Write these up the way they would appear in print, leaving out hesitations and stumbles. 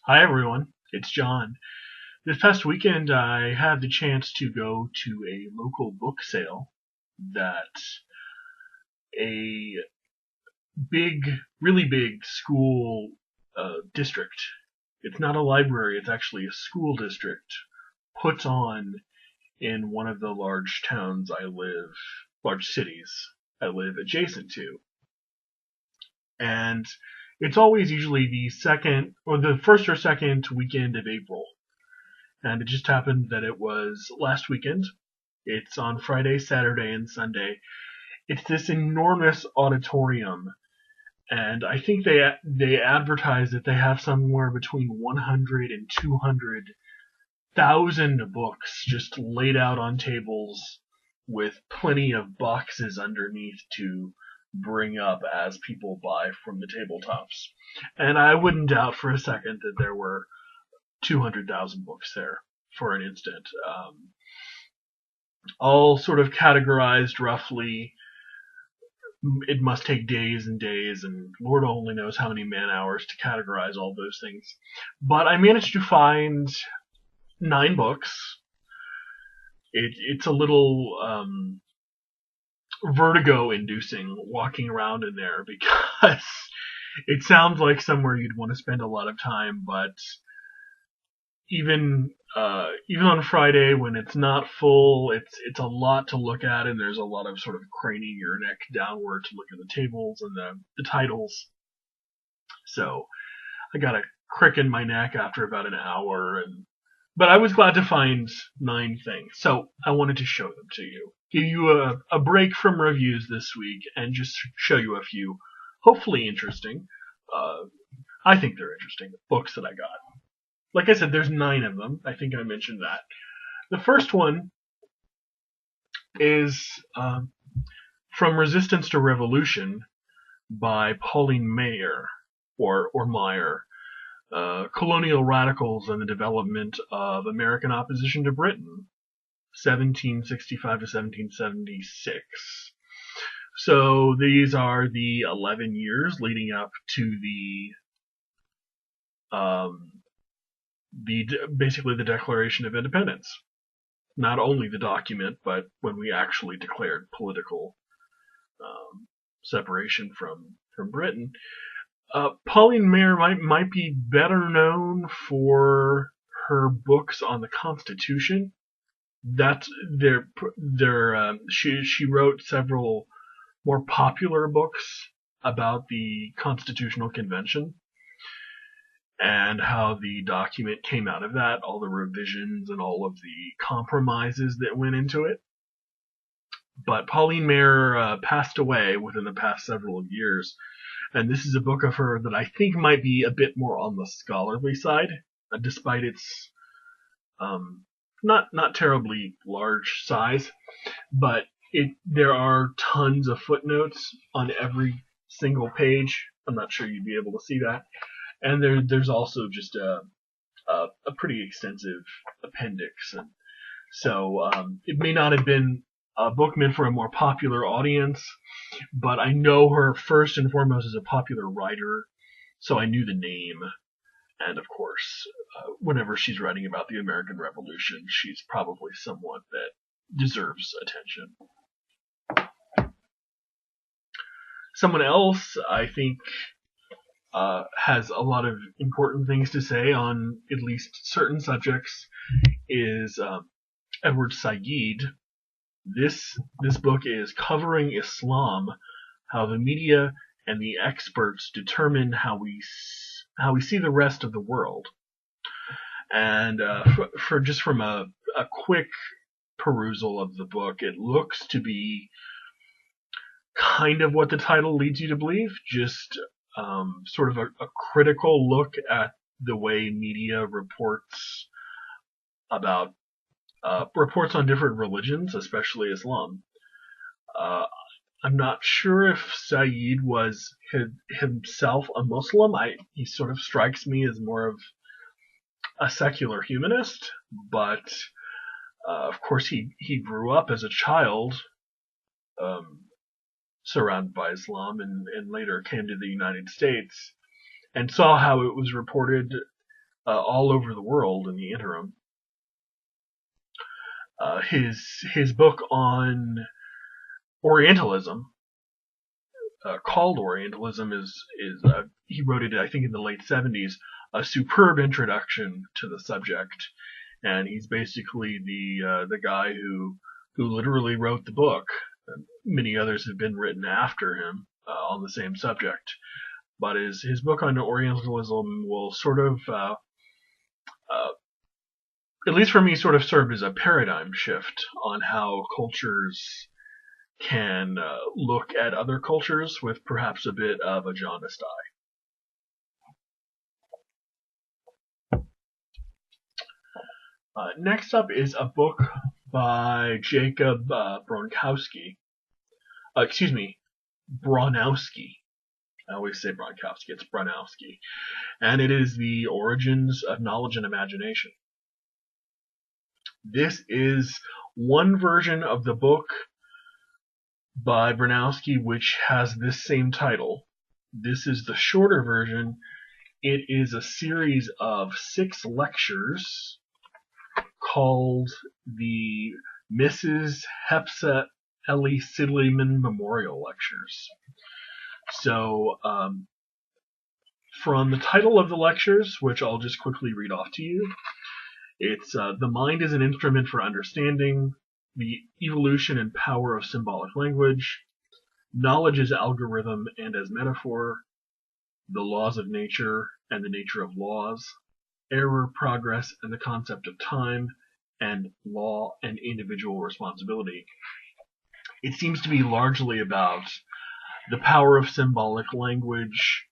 Hi everyone, it's John. This past weekend I had the chance to go to a local book sale that a big, really big school district. It's not a library, it's actually a school district puts on in one of the large cities I live adjacent to. And it's always usually the second or the first or second weekend of April. And it just happened that it was last weekend. It's on Friday, Saturday, and Sunday. It's this enormous auditorium, and I think they advertise that they have somewhere between 100 and 200,000 books just laid out on tables with plenty of boxes underneath to bring up as people buy from the tabletops. And I wouldn't doubt for a second that there were 200,000 books there for an instant. All sort of categorized roughly. It must take days and days, and Lord only knows how many man hours to categorize all those things. But I managed to find 9 books. It's a little vertigo-inducing walking around in there because it sounds like somewhere you'd want to spend a lot of time, but even on Friday when it's not full, it's a lot to look at, and there's a lot of sort of craning your neck downward to look at the tables and the titles. So I got a crick in my neck after about an hour, but I was glad to find 9 things. So I wanted to show them to you, give you a break from reviews this week, and just show you a few, hopefully interesting. I think they're interesting books that I got. Like I said, there's 9 of them. I think I mentioned that. The first one is From Resistance to Revolution by Pauline Maier, or Meyer. Colonial Radicals and the Development of American Opposition to Britain, 1765 to 1776. So these are the 11 years leading up to basically the Declaration of Independence. Not only the document, but when we actually declared political separation from Britain. Pauline Maier might be better known for her books on the Constitution. She wrote several more popular books about the Constitutional Convention and how the document came out of that, all the revisions and all of the compromises that went into it. But Pauline Maier passed away within the past several years, and this is a book of her that I think might be a bit more on the scholarly side, despite its not terribly large size. But there are tons of footnotes on every single page. I'm not sure you'd be able to see that. And there's also just a pretty extensive appendix. And so it may not have been a book meant for a more popular audience, but I know her first and foremost as a popular writer, so I knew the name. And of course, whenever she's writing about the American Revolution, she's probably someone that deserves attention. Someone else, I think, has a lot of important things to say on at least certain subjects is Edward Said. This book is Covering Islam: How the Media and the Experts Determine how we see the rest of the world. And from a quick perusal of the book, it looks to be kind of what the title leads you to believe, just sort of a critical look at the way media reports on different religions, especially Islam. I'm not sure if Said was himself a Muslim. He sort of strikes me as more of a secular humanist, but of course he grew up as a child surrounded by Islam, and later came to the United States and saw how it was reported all over the world in the interim. His book on Orientalism, called Orientalism, is he wrote it, I think, in the late 70s. A superb introduction to the subject, and he's basically the guy who literally wrote the book. Many others have been written after him on the same subject, but his book on Orientalism will sort of, at least for me, sort of served as a paradigm shift on how cultures can look at other cultures with perhaps a bit of a jaundiced eye. Next up is a book by Jacob Bronowski. Bronowski. I always say Bronowski. It's Bronowski. And it is The Origins of Knowledge and Imagination. This is one version of the book by Bronowski which has this same title. This is the shorter version. It is a series of 6 lectures called the Mrs. Hepzibah Ellie Sidleyman Memorial Lectures. So, from the title of the lectures, which I'll just quickly read off to you, it's The Mind is an Instrument for Understanding, The Evolution and Power of Symbolic Language, Knowledge as Algorithm and as Metaphor, The Laws of Nature and the Nature of Laws, Error, Progress, and the Concept of Time, and Law and Individual Responsibility. It seems to be largely about the power of symbolic language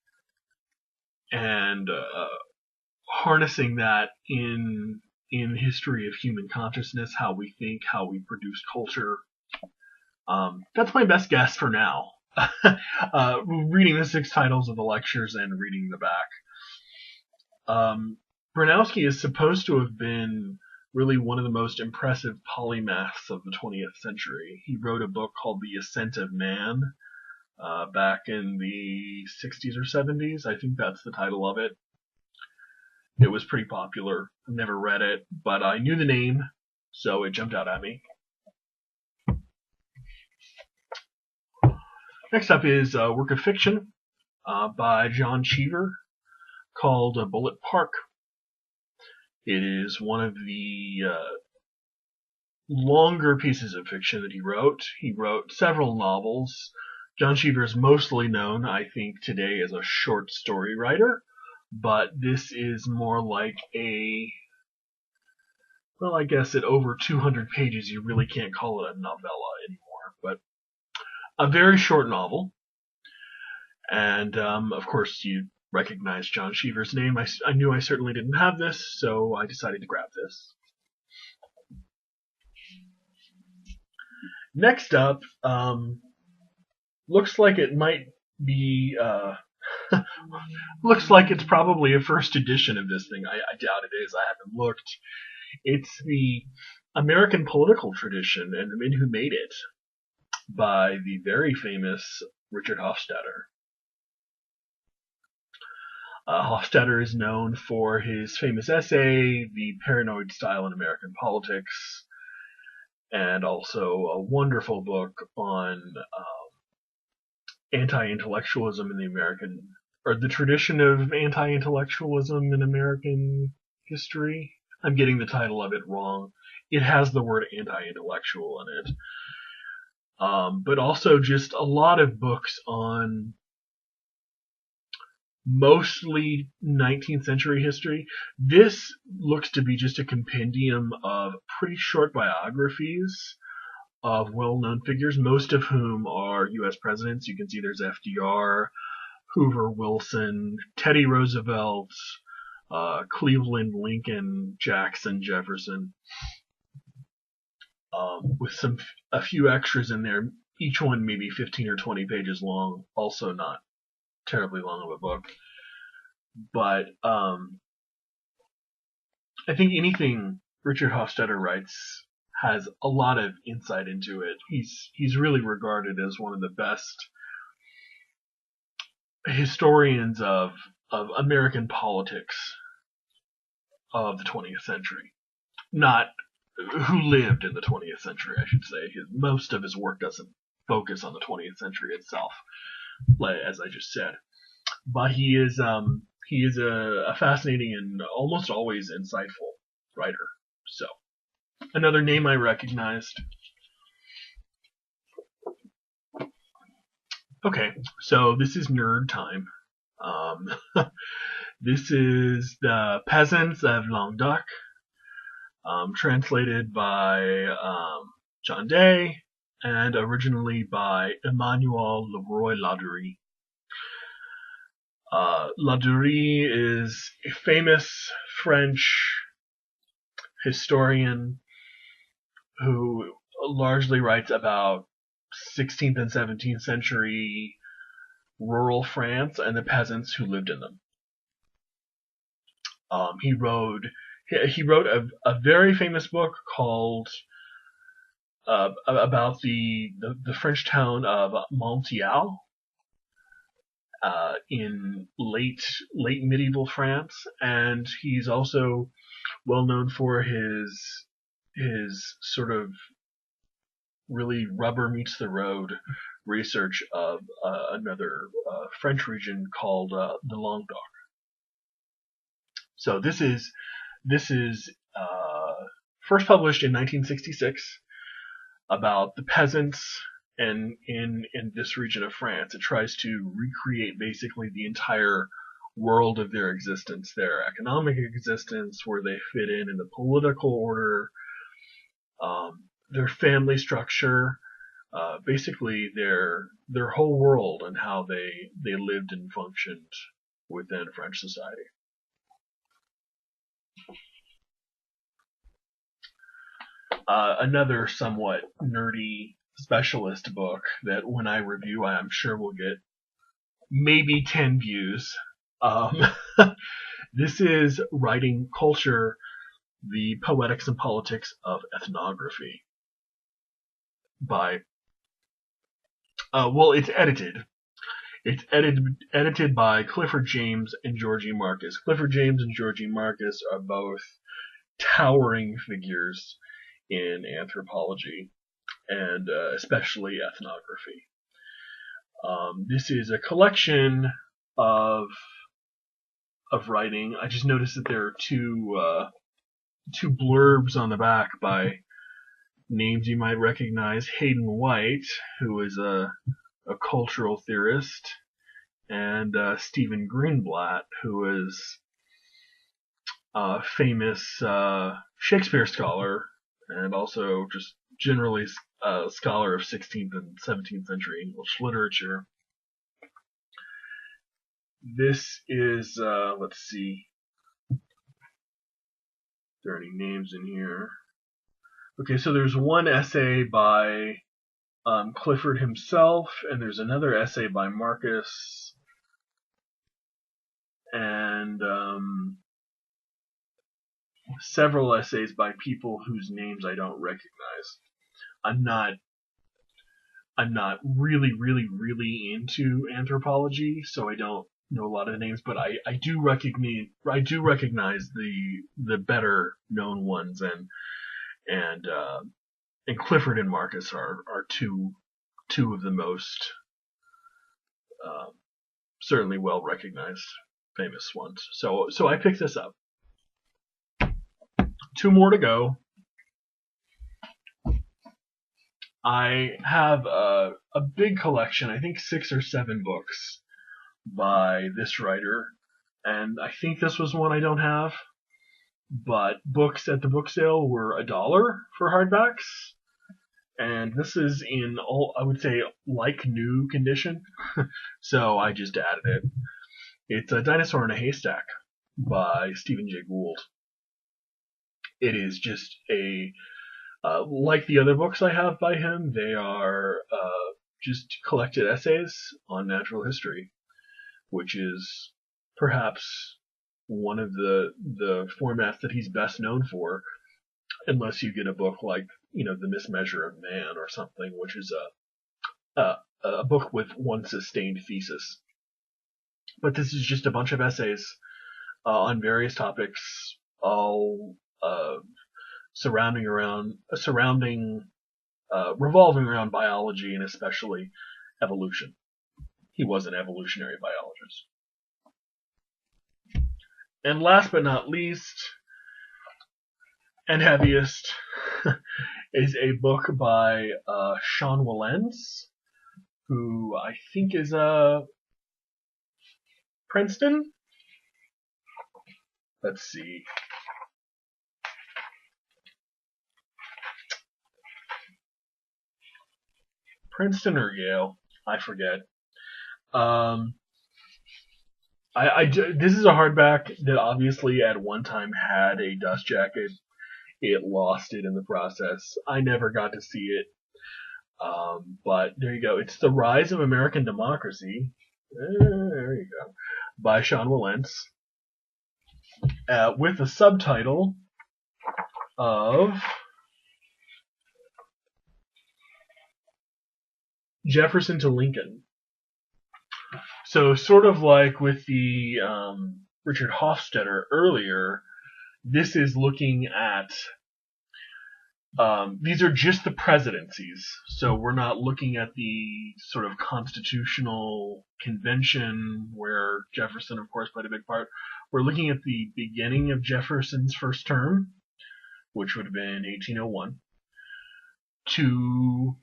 and harnessing that in the history of human consciousness, how we think, how we produce culture. That's my best guess for now. Reading the 6 titles of the lectures and reading the back. Bronowski is supposed to have been really one of the most impressive polymaths of the 20th century. He wrote a book called The Ascent of Man back in the 60s or 70s. I think that's the title of it. It was pretty popular. I never read it, but I knew the name, so it jumped out at me. Next up is a work of fiction by John Cheever called Bullet Park. It is one of the longer pieces of fiction that he wrote. He wrote several novels. John Cheever is mostly known, I think, today as a short story writer, but this is more like well, I guess at over 200 pages you really can't call it a novella anymore, but a very short novel. And, of course, you recognize John Cheever's name. I knew I certainly didn't have this, so I decided to grab this. Next up, looks like it might be, looks like it's probably a first edition of this thing. I doubt it is. I haven't looked. It's The American Political Tradition and the Men Who Made It by the very famous Richard Hofstadter. Hofstadter is known for his famous essay, The Paranoid Style in American Politics, and also a wonderful book on anti-intellectualism in the American, or the tradition of anti-intellectualism in American history. I'm getting the title of it wrong. It has the word anti-intellectual in it. But also just a lot of books on mostly 19th century history. This looks to be just a compendium of pretty short biographies of well-known figures, most of whom are U.S. presidents. You can see there's FDR, Hoover, Wilson, Teddy Roosevelt, Cleveland, Lincoln, Jackson, Jefferson, with a few extras in there, each one maybe 15 or 20 pages long, also not terribly long of a book. But I think anything Richard Hofstadter writes has a lot of insight into it. He's really regarded as one of the best historians of American politics of the 20th century. Not who lived in the 20th century, I should say. Most of his work doesn't focus on the 20th century itself, as I just said. But he is a fascinating and almost always insightful writer. So, another name I recognized. Okay, so this is nerd time. This is The Peasants of Languedoc, translated by John Day, and originally by Emmanuel Leroy-Ladurie. Ladurie is a famous French historian who largely writes about 16th and 17th century rural France and the peasants who lived in them. He wrote a very famous book called about the French town of Montiel in late medieval France, and he's also well known for his sort of really rubber meets the road research of another French region called the Languedoc. So this is first published in 1966 about the peasants and in this region of France. It tries to recreate basically the entire world of their existence, their economic existence, where they fit in the political order, their family structure, basically their whole world and how they lived and functioned within French society. Another somewhat nerdy specialist book that when I review I'm sure will get maybe 10 views. This is Writing Culture, The Poetics and Politics of Ethnography by it's edited. It's edited by Clifford James and Georgie Marcus. Clifford James and Georgie Marcus are both towering figures in anthropology and especially ethnography. This is a collection of writing. I just noticed that there are two blurbs on the back by names you might recognize: Hayden White, who is a cultural theorist, and Stephen Greenblatt, who is a famous Shakespeare scholar and also just generally a scholar of 16th and 17th century English literature. This is, let's see, are there any names in here? Okay, so there's one essay by Clifford himself, and there's another essay by Marcus, and several essays by people whose names I don't recognize. I'm not really into anthropology, so I don't know a lot of the names, but I do recognize the better known ones, and Clifford and Marcus are two of the most certainly well recognized famous ones. So I picked this up. 2 more to go. I have a big collection, I think 6 or 7 books by this writer, and I think this was one I don't have, but books at the book sale were $1 for hardbacks, and this is in, I would say, like new condition, so I just added it. It's A Dinosaur in a Haystack by Stephen Jay Gould. It is just like the other books I have by him, they are just collected essays on natural history, which is perhaps one of the formats that he's best known for, unless you get a book like, The Mismeasure of Man or something, which is a book with one sustained thesis. But this is just a bunch of essays on various topics all revolving around biology and especially evolution. He was an evolutionary biologist. And last but not least, and heaviest, is a book by Sean Wilentz, who I think is Princeton. Let's see. Princeton or Yale, I forget. This is a hardback that obviously at one time had a dust jacket. It lost it in the process. I never got to see it. But there you go. It's The Rise of American Democracy. There you go. By Sean Wilentz. With a subtitle of Jefferson to Lincoln. So sort of like with the Richard Hofstadter earlier, this is looking at these are just the presidencies. So we're not looking at the sort of constitutional convention where Jefferson, of course, played a big part. We're looking at the beginning of Jefferson's first term, which would have been 1801, to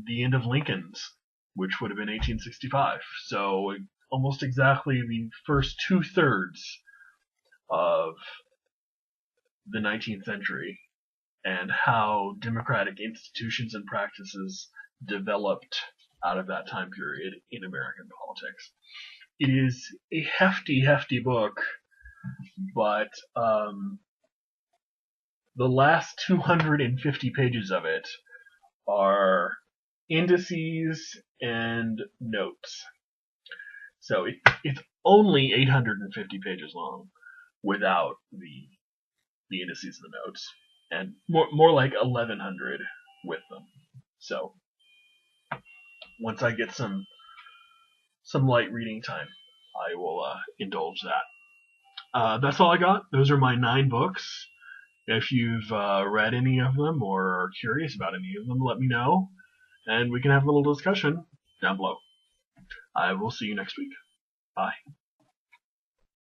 the end of Lincoln's, which would have been 1865. So almost exactly the first 2/3 of the 19th century and how democratic institutions and practices developed out of that time period in American politics. It is a hefty, hefty book, but the last 250 pages of it are indices and notes. So it's only 850 pages long without the indices and the notes, and more like 1100 with them. So once I get some light reading time, I will indulge that. That's all I got. Those are my 9 books. If you've read any of them or are curious about any of them, let me know, and we can have a little discussion down below. I will see you next week. Bye.